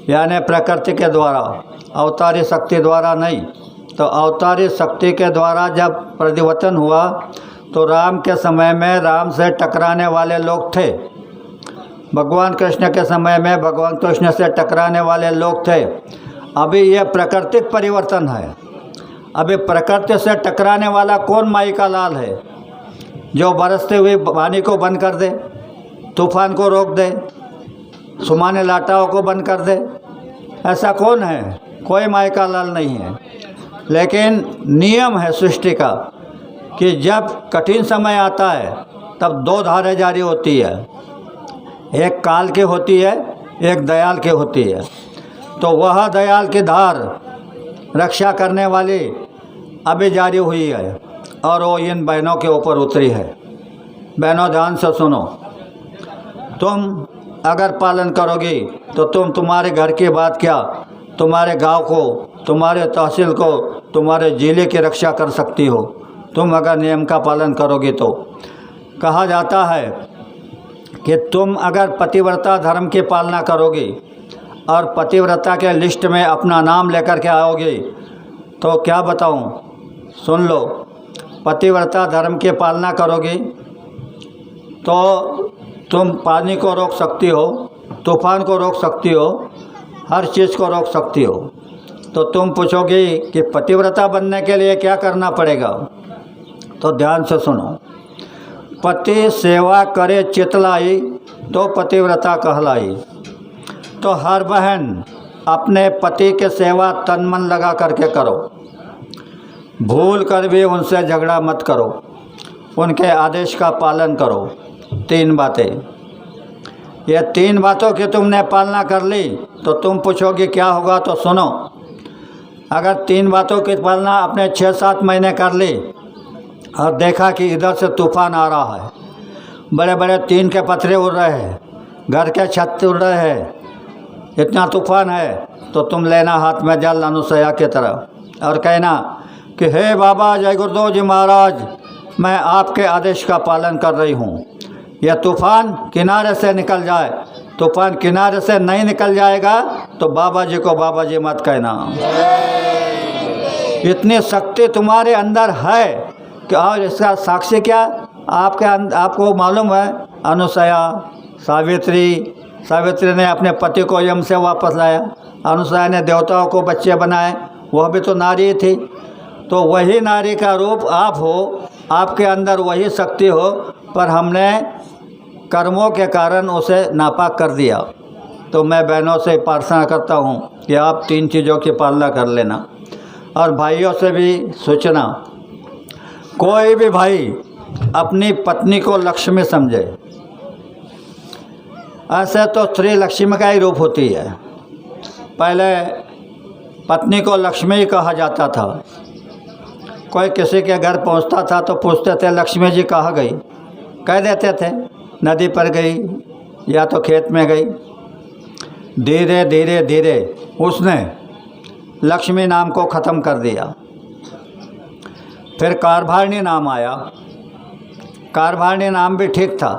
यानी प्रकृति के द्वारा, अवतारी शक्ति द्वारा नहीं। तो अवतारी शक्ति के द्वारा जब परिवर्तन हुआ तो राम के समय में राम से टकराने वाले लोग थे, भगवान कृष्ण के समय में भगवान कृष्ण से टकराने वाले लोग थे। अभी ये प्राकृतिक परिवर्तन है। अभी प्रकृति से टकराने वाला कौन माई का लाल है, जो बरसते हुए पानी को बंद कर दे, तूफान को रोक दे, सुमाने लाटाओं को बंद कर दे? ऐसा कौन है? कोई माई का लाल नहीं है। लेकिन नियम है सृष्टि का कि जब कठिन समय आता है तब दो धारें जारी होती है, एक काल की होती है, एक दयाल की होती है। तो वह दयाल की धार रक्षा करने वाली अभी जारी हुई है और वो इन बहनों के ऊपर उतरी है। बहनों ध्यान से सुनो, तुम अगर पालन करोगी तो तुम्हारे घर की बात क्या, तुम्हारे गांव को, तुम्हारे तहसील को, तुम्हारे जिले की रक्षा कर सकती हो, तुम अगर नियम का पालन करोगी तो। कहा जाता है कि तुम अगर पतिव्रता धर्म की पालना करोगी और पतिव्रता के लिस्ट में अपना नाम लेकर के आओगी तो क्या बताऊं, सुन लो। पतिव्रता धर्म की पालना करोगी तो तुम पानी को रोक सकती हो, तूफान को रोक सकती हो, हर चीज़ को रोक सकती हो। तो तुम पूछोगी कि पतिव्रता बनने के लिए क्या करना पड़ेगा? तो ध्यान से सुनो। पति सेवा करे चितलाई तो पतिव्रता कहलाई। तो हर बहन अपने पति के सेवा तन मन लगा करके करो, भूल कर भी उनसे झगड़ा मत करो, उनके आदेश का पालन करो। 3 बातें, ये 3 बातों की तुमने पालना कर ली तो तुम पूछोगे क्या होगा? तो सुनो, अगर 3 बातों की पालना अपने 6-7 महीने कर ली और देखा कि इधर से तूफान आ रहा है, बड़े बड़े टीन के पत्थरे उड़ रहे हैं, घर के छत उड़ रहे हैं, इतना तूफान है, तो तुम लेना हाथ में जल अनुसया की तरह और कहना कि हे बाबा जय गुरुदेव जी महाराज, मैं आपके आदेश का पालन कर रही हूँ। यह तूफान किनारे से निकल जाए, तूफान किनारे से नहीं निकल जाएगा तो बाबा जी को बाबा जी मत कहना। इतनी शक्ति तुम्हारे अंदर है कि, और इसका साक्षी क्या आपको मालूम है? अनुसया, सावित्री ने अपने पति को यम से वापस लाया, अनुसया ने देवताओं को बच्चे बनाए, वह भी तो नारी थी। तो वही नारी का रूप आप हो, आपके अंदर वही शक्ति हो, पर हमने कर्मों के कारण उसे नापाक कर दिया। तो मैं बहनों से प्रार्थना करता हूँ कि आप 3 चीज़ों की पालना कर लेना। और भाइयों से भी सूचना, कोई भी भाई अपनी पत्नी को लक्ष्मी समझे। ऐसे तो स्त्री लक्ष्मी का ही रूप होती है। पहले पत्नी को लक्ष्मी ही कहा जाता था। कोई किसी के घर पहुंचता था तो पूछते थे लक्ष्मी जी कहाँ गई, कह देते थे नदी पर गई या तो खेत में गई। धीरे धीरे धीरे उसने लक्ष्मी नाम को ख़त्म कर दिया। फिर कारभारणी नाम आया। कारभारणी नाम भी ठीक था,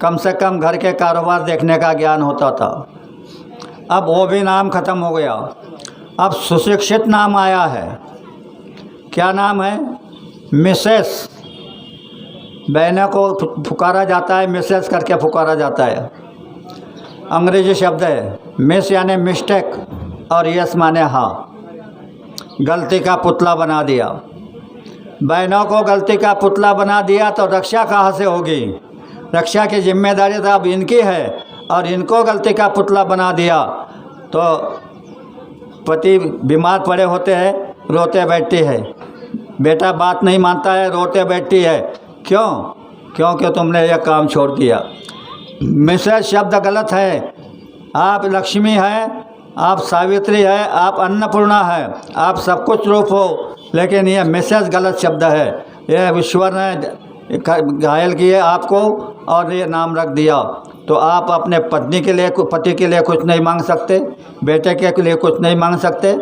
कम से कम घर के कारोबार देखने का ज्ञान होता था। अब वो भी नाम ख़त्म हो गया। अब सुशिक्षित नाम आया है। क्या नाम है? मिसेस। बहनों को पुकारा जाता है, मिसेस करके पुकारा जाता है। अंग्रेजी शब्द है मिस यानी मिस्टेक और यस माने हाँ। गलती का पुतला बना दिया। बहनों को गलती का पुतला बना दिया तो रक्षा कहाँ से होगी? रक्षा की जिम्मेदारी तो अब इनकी है, और इनको गलती का पुतला बना दिया तो पति बीमार पड़े होते हैं, रोते बैठती है, बेटा बात नहीं मानता है, रोते बैठती है। क्यों? क्योंकि तुमने यह काम छोड़ दिया। मिसेस शब्द गलत है। आप लक्ष्मी हैं, आप सावित्री है, आप अन्नपूर्णा है, आप सब कुछ रूप हो, लेकिन यह मिसेस गलत शब्द है। यह ईश्वर ने घायल किए आपको और ये नाम रख दिया। तो आप अपने पत्नी के लिए, पति के लिए कुछ नहीं मांग सकते, बेटे के लिए कुछ नहीं मांग सकते।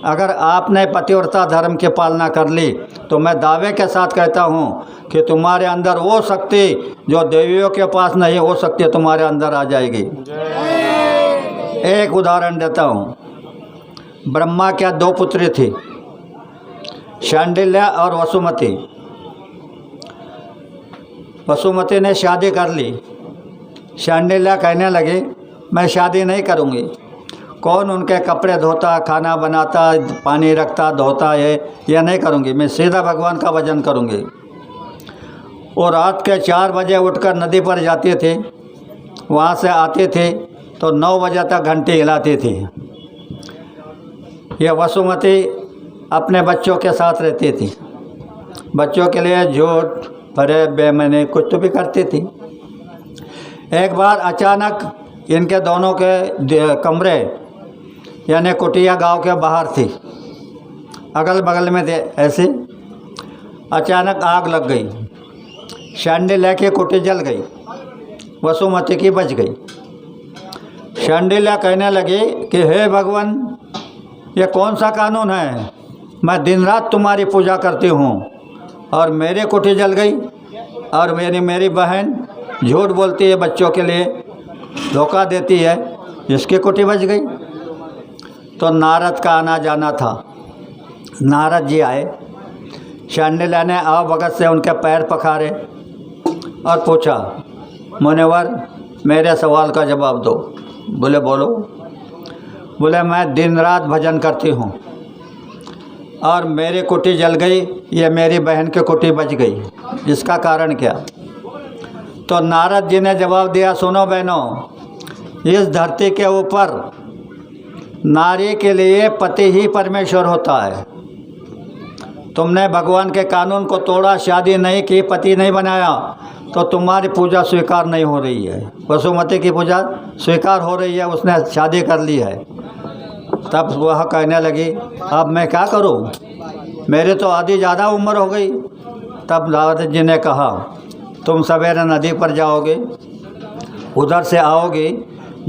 अगर आपने पतिव्रता धर्म की पालना कर ली तो मैं दावे के साथ कहता हूँ कि तुम्हारे अंदर वो शक्ति जो देवियों के पास नहीं, वो शक्ति तुम्हारे अंदर आ जाएगी। एक उदाहरण देता हूँ। ब्रह्मा क्या दो पुत्री थी, शांडिल्य और वसुमती। वसुमती ने शादी कर ली। शांडिल्य कहने लगी मैं शादी नहीं करूँगी। कौन उनके कपड़े धोता, खाना बनाता, पानी रखता, धोता है, यह नहीं करूँगी। मैं सीधा भगवान का भजन करूँगी। वो रात के 4 बजे उठकर नदी पर जाती थी। वहाँ से आती थी तो 9 बजे तक घंटी हिलाती थी। यह वसुमती अपने बच्चों के साथ रहती थी। बच्चों के लिए झूठ, फरेब, बेईमानी कुछ तो भी करती थी। एक बार अचानक इनके दोनों के कमरे यानी कुटिया गांव के बाहर थी, अगल बगल में थे। ऐसे अचानक आग लग गई। शांडिल्य की कुटी जल गई, वसुमती की बच गई। शांडिल्य कहने लगी कि हे भगवान, ये कौन सा कानून है? मैं दिन रात तुम्हारी पूजा करती हूँ और मेरी कुटी जल गई, और मेरी बहन झूठ बोलती है, बच्चों के लिए धोखा देती है, जिसकी कुटी बच गई। तो नारद का आना जाना था। नारद जी आए। शांडिल्य ने आवभगत से उनके पैर पखारे और पूछा, मुनिवर मेरे सवाल का जवाब दो। बोले बोलो। बोले मैं दिन रात भजन करती हूँ और मेरी कुटी जल गई, ये मेरी बहन की कुटी बच गई, इसका कारण क्या? तो नारद जी ने जवाब दिया, सुनो बहनों, इस धरती के ऊपर नारी के लिए पति ही परमेश्वर होता है। तुमने भगवान के कानून को तोड़ा, शादी नहीं की, पति नहीं बनाया, तो तुम्हारी पूजा स्वीकार नहीं हो रही है। वसुमती की पूजा स्वीकार हो रही है, उसने शादी कर ली है। तब वह कहने लगी अब मैं क्या करूं, मेरे तो आधी ज़्यादा उम्र हो गई। तब नारद जी ने कहा तुम सवेरे नदी पर जाओगे, उधर से आओगी,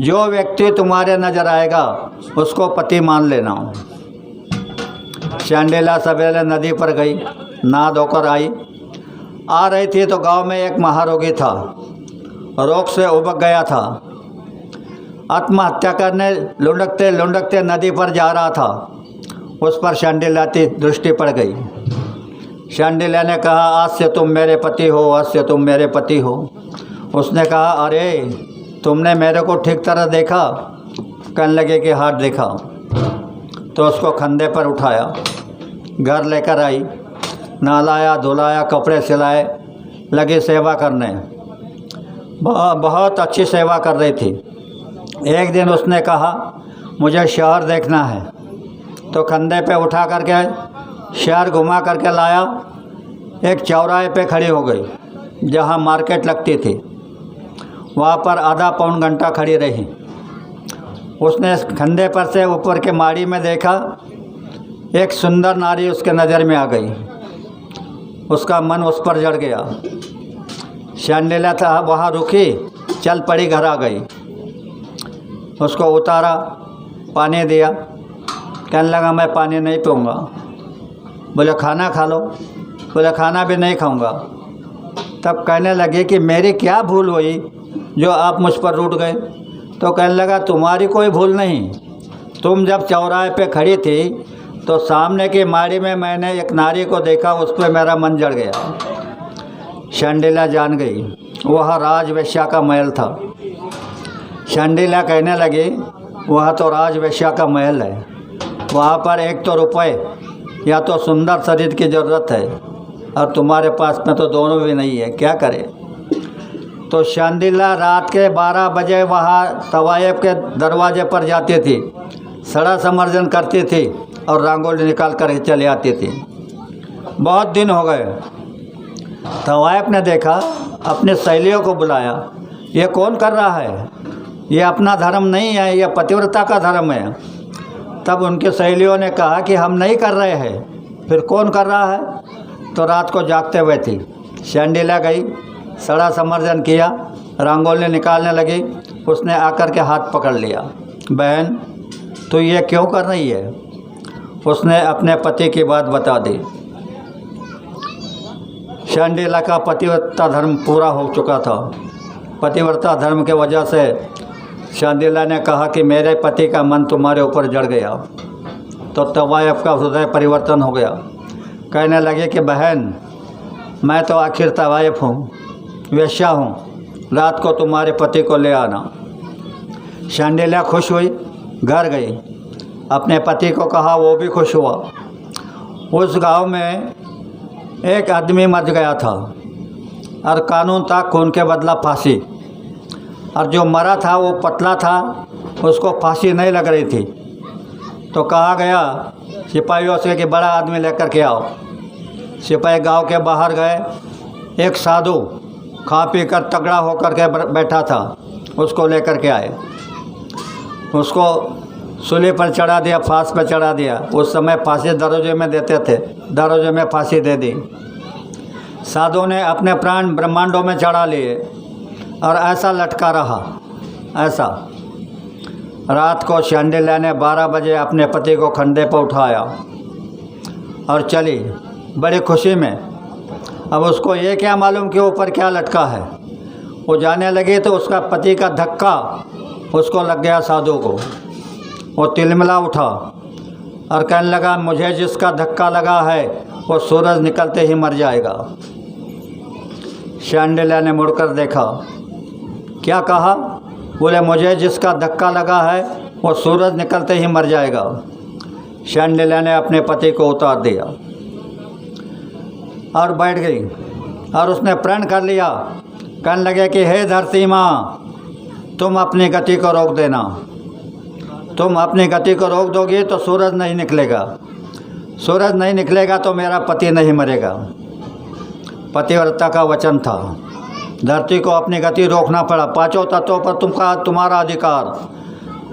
जो व्यक्ति तुम्हारे नज़र आएगा उसको पति मान लेना। शांडिल्य सवेरे नदी पर गई, नहा धोकर आई। आ रही थी तो गांव में एक महारोगी था, रोग से उबक गया था। आत्महत्या करने लुढ़कते लुढ़कते नदी पर जा रहा था। उस पर शांडिल्य की दृष्टि पड़ गई। शांडिल्य ने कहा आज से तुम मेरे पति हो, आज से तुम मेरे पति हो। उसने कहा अरे तुमने मेरे को ठीक तरह देखा? कहने लगे कि हाथ देखा। तो उसको कंधे पर उठाया, घर लेकर आई, नहलाया धुलाया, कपड़े सिलाए, लगी सेवा करने। बहुत अच्छी सेवा कर रही थी। एक दिन उसने कहा मुझे शहर देखना है, तो कंधे पे उठा करके शहर घुमा करके लाया। एक चौराहे पे खड़ी हो गई जहाँ मार्केट लगती थी। वहाँ पर आधा पौन घंटा खड़ी रही। उसने कंधे पर से ऊपर के माड़ी में देखा, एक सुंदर नारी उसके नज़र में आ गई। उसका मन उस पर जड़ गया। शांडिल्य था वहाँ रुकी, चल पड़ी, घर आ गई। उसको उतारा, पानी दिया। कहने लगा मैं पानी नहीं पीऊँगा। बोले खाना खा लो। बोले खाना भी नहीं खाऊँगा। तब कहने लगे कि मेरी क्या भूल हुई जो आप मुझ पर रूठ गए? तो कहने लगा तुम्हारी कोई भूल नहीं। तुम जब चौराहे पे खड़ी थी तो सामने की माड़ी में मैंने एक नारी को देखा, उस पर मेरा मन जड़ गया। शांडिल्य जान गई वह राजवेश्या का महल था। शांडिल्य कहने लगी वह तो राजवेश्या का महल है, वहाँ पर एक तो रुपए या तो सुंदर शरीर की ज़रूरत है, और तुम्हारे पास में तो दोनों भी नहीं है, क्या करे? तो शांडिल्य रात के 12 बजे वहाँ तवायफ के दरवाजे पर जाती थी, सड़ा समर्जन करती थी और रंगोली निकाल कर चले आती थी। बहुत दिन हो गए। तवायफ ने देखा, अपने सहेलियों को बुलाया, ये कौन कर रहा है? ये अपना धर्म नहीं है, यह पतिव्रता का धर्म है। तब उनके सहेलियों ने कहा कि हम नहीं कर रहे हैं, फिर कौन कर रहा है? तो रात को जागते हुए थी। शांडिल्य गई, सड़ा समर्जन किया, रंगोली निकालने लगी। उसने आकर के हाथ पकड़ लिया, बहन तो ये क्यों कर रही है? उसने अपने पति की बात बता दी। शांडिल्य का पतिव्रता धर्म पूरा हो चुका था। पतिव्रता धर्म के वजह से शांडिल्य ने कहा कि मेरे पति का मन तुम्हारे ऊपर जड़ गया। तो तवायफ का हृदय परिवर्तन हो गया। कहने लगे कि बहन, मैं तो आखिर तवायफ हूँ, वेश्या हूँ, रात को तुम्हारे पति को ले आना। शांडिल्य खुश हुई, घर गई, अपने पति को कहा, वो भी खुश हुआ। उस गांव में एक आदमी मर गया था और कानून था खून के बदला फांसी, और जो मरा था वो पतला था, उसको फांसी नहीं लग रही थी। तो कहा गया सिपाहियों से कि बड़ा आदमी लेकर के आओ। सिपाही गांव के बाहर गए, एक साधु खा पी कर तगड़ा होकर के बैठा था, उसको लेकर के आए, उसको सूली पर चढ़ा दिया, फांस पर चढ़ा दिया। उस समय फांसी दरोजे में देते थे, दरोजे में फांसी दे दी। साधु ने अपने प्राण ब्रह्मांडों में चढ़ा लिए और ऐसा लटका रहा, ऐसा। रात को शांडिल्य ने 12 बजे अपने पति को खंडे पर उठाया और चली बड़ी खुशी में। अब उसको ये क्या मालूम कि ऊपर क्या लटका है। वो जाने लगी तो उसका पति का धक्का उसको लग गया साधु को। वो तिलमिला उठा और कहने लगा, मुझे जिसका धक्का लगा है वो सूरज निकलते ही मर जाएगा। शांडिल्य ने मुड़कर देखा, क्या कहा? बोले, मुझे जिसका धक्का लगा है वो सूरज निकलते ही मर जाएगा। शांडिल्य ने अपने पति को उतार दिया और बैठ गई और उसने प्रण कर लिया। कहने लगे कि हे धरती माँ, तुम अपनी गति को रोक देना। तुम अपनी गति को रोक दोगी तो सूरज नहीं निकलेगा, सूरज नहीं निकलेगा तो मेरा पति नहीं मरेगा। पतिव्रता का वचन था। धरती को अपनी गति रोकना पड़ा। 5 तत्वों पर तुम्हारा अधिकार,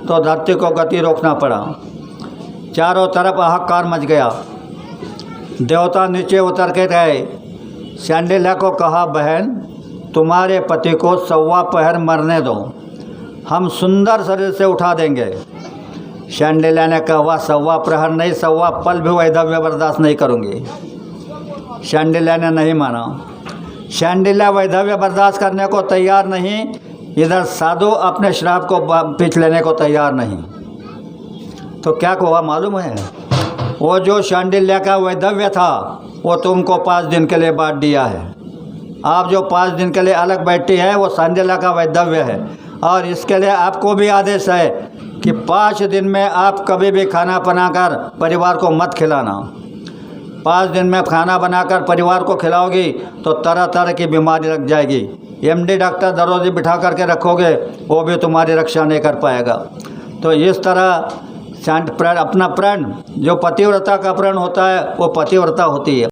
तो धरती को गति रोकना पड़ा। चारों तरफ हाहाकार मच गया। देवता नीचे उतर के गए। शांडिल्य को कहा, बहन, तुम्हारे पति को 1.25 पहर मरने दो, हम सुंदर शरीर से उठा देंगे। शांडिल्य ने कहा, 1.25 प्रहर नहीं, 1.25 पल भी वैधव्य बर्दाश्त नहीं करूँगी। शांडिल्य ने नहीं माना। शांडिल्य वैधव्य बर्दाश्त करने को तैयार नहीं, इधर साधु अपने श्राप को पीछ लेने को तैयार नहीं। तो क्या हुआ मालूम है? वो जो शांडिल्य का वैधव्य था वो तुमको 5 दिन के लिए बांट दिया है। आप जो 5 दिन के लिए अलग बैठी है वो शांडिल्य का वैधव्य है। और इसके लिए आपको भी आदेश है कि 5 दिन में आप कभी भी खाना बनाकर परिवार को मत खिलाना। 5 दिन में खाना बनाकर परिवार को खिलाओगी तो तरह तरह की बीमारी लग जाएगी। एमडी डॉक्टर दरोजी बिठा करके रखोगे, वो भी तुम्हारी रक्षा नहीं कर पाएगा। तो इस तरह अपना प्रण, जो पतिव्रता का प्रण होता है वो पतिव्रता होती है।